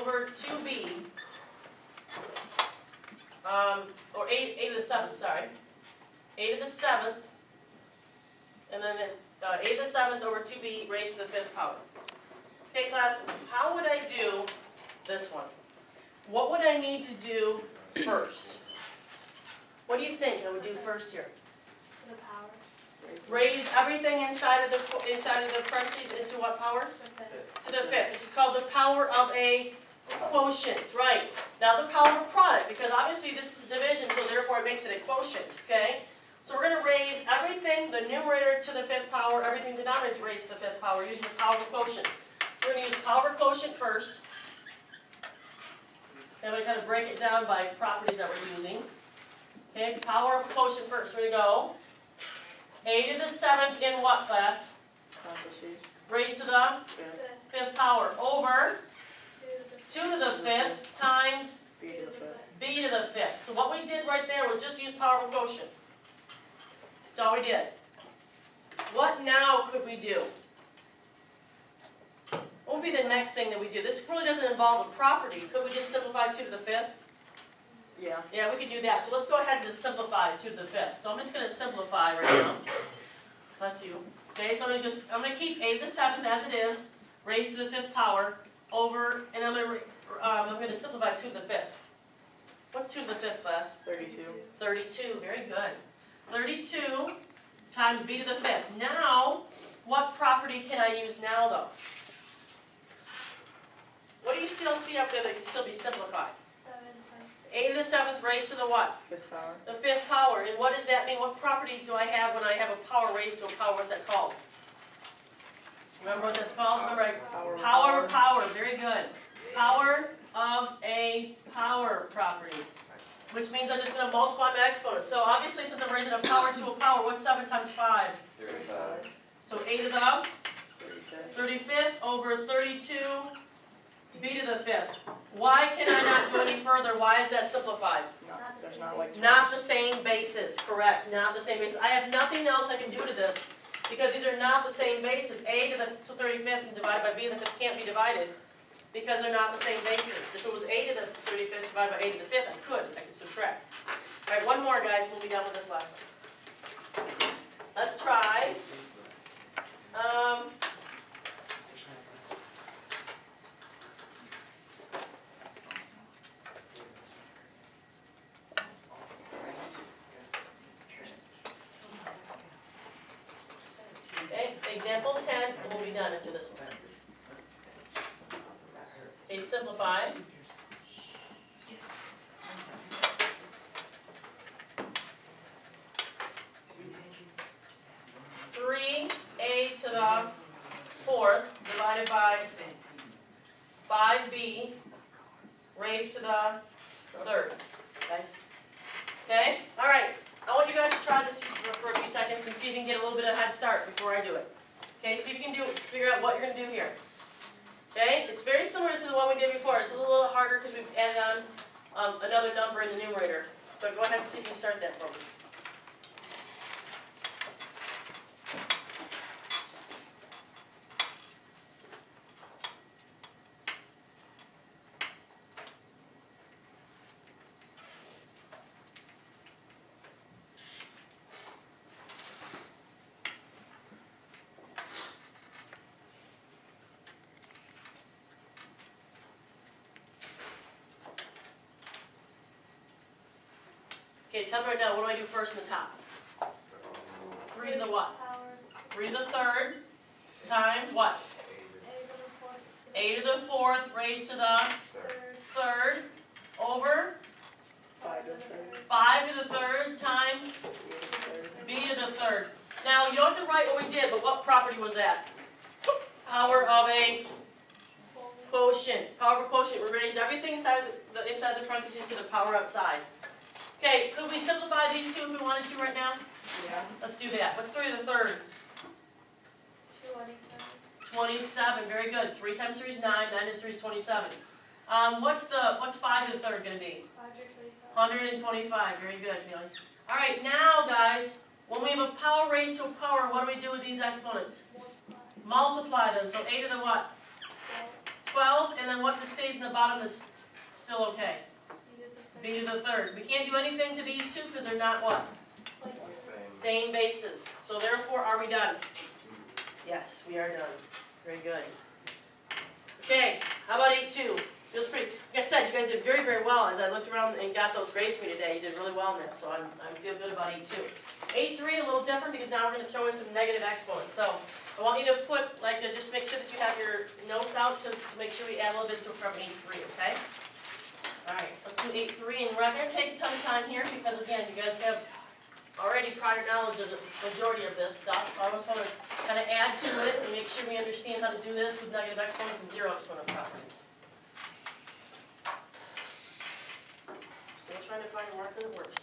over 2b, or 8 to the 7th, sorry. 8 to the 7th, and then 8 to the 7th over 2b raised to the 5th power. Okay, class, how would I do this one? What would I need to do first? What do you think I would do first here? The power. Raise everything inside of the parentheses into what power? The fifth. To the 5th. This is called the power of a quotient, right? Now the power of a product, because obviously this is a division, so therefore it makes it a quotient, okay? So we're going to raise everything, the numerator to the 5th power, everything denominator raised to the 5th power, using the power of a quotient. We're going to use power of a quotient first. And we're going to kind of break it down by properties that we're using. Okay, power of a quotient first. We're going to go 8 to the 7th in what, class? Raised to the 5th power over 2 to the 5th times b to the 5th. So what we did right there was just use power of a quotient. That's all we did. What now could we do? What would be the next thing that we do? This really doesn't involve a property. Could we just simplify 2 to the 5th? Yeah. Yeah, we could do that. So let's go ahead and just simplify 2 to the 5th. So I'm just going to simplify right now. Bless you. Okay, so I'm going to keep 8 to the 7th as it is, raised to the 5th power, over, and I'm going to simplify 2 to the 5th. What's 2 to the 5th, class? 32. 32. Very good. 32 times b to the 5th. Now, what property can I use now, though? What do you still see up there that can still be simplified? 7 times 8 to the 7th raised to the what? 5th power. The 5th power. And what does that mean? What property do I have when I have a power raised to a power? What's that called? Remember what that's called? Remember, power of power. Very good. Power of a power property. Which means I'm just going to multiply my exponent. So obviously, since I'm raising a power to a power, what's 7 times 5? 35. So 8 to the 35. 35th over 32 b to the 5th. Why can I not go any further? Why is that simplified? There's not like Not the same basis, correct, not the same basis. I have nothing else I can do to this because these are not the same basis. A to the 35th and divided by b to the 5th can't be divided because they're not the same basis. If it was a to the 35th divided by a to the 5th, I could subtract. All right, one more, guys, we'll be done with this lesson. Let's try. Okay, example 10, and we'll be done after this one. Okay, simplify. A to the 4th divided by 5b raised to the 3rd. Guys? Okay? Alright. I want you guys to try this for a few seconds and see if you can get a little bit of a head start before I do it. Okay? See if you can figure out what you're going to do here. Okay? It's very similar to the one we did before. It's a little harder because we've added on another number in the numerator. But go ahead and see if you can start that for me. Okay, tell me right now, what do I do first in the top? 3 to the what? power. 3 to the 3rd times what? A to the 4th. 8 to the 4th raised to the Third. 3rd over 5 to the 3rd. 5 to the 3rd times b to the 3rd. Now, you don't have to write what we did, but what property was that? Power of a quotient. Power of a quotient. We raised everything inside the parentheses to the power outside. Okay, could we simplify these two if we wanted to right now? Yeah. Let's do that. What's 3 to the 3rd? 27. Very good. 3 times 3 is 9. 9 is 3 is 27. What's 5 to the 3rd going to be? 125. Very good, Neely. All right, now, guys, when we have a power raised to a power, what do we do with these exponents? Multiply them. So a to the what? 12, and then what just stays in the bottom is still okay? B to the B to the third. We can't do anything to these two because they're not what? Like, Same bases. So therefore, are we done? Yes, we are done. Very good. Okay, how about 8-2? Feels pretty, like I said, you guys did very, very well. As I looked around and got those grades for you today, you did really well in this, so I feel good about 8-2. 8-3, a little different because now we're going to throw in some negative exponents. So I want you to put, just make sure that you have your notes out to make sure we add a little bit from 8-3, okay? Alright, let's do 8-3, and we're not going to take a ton of time here because, again, you guys have already prior knowledge of the majority of this stuff, so I just want to kind of add to it and make sure we understand how to do this with negative exponents and zero exponent properties. Still trying to find a marker that works.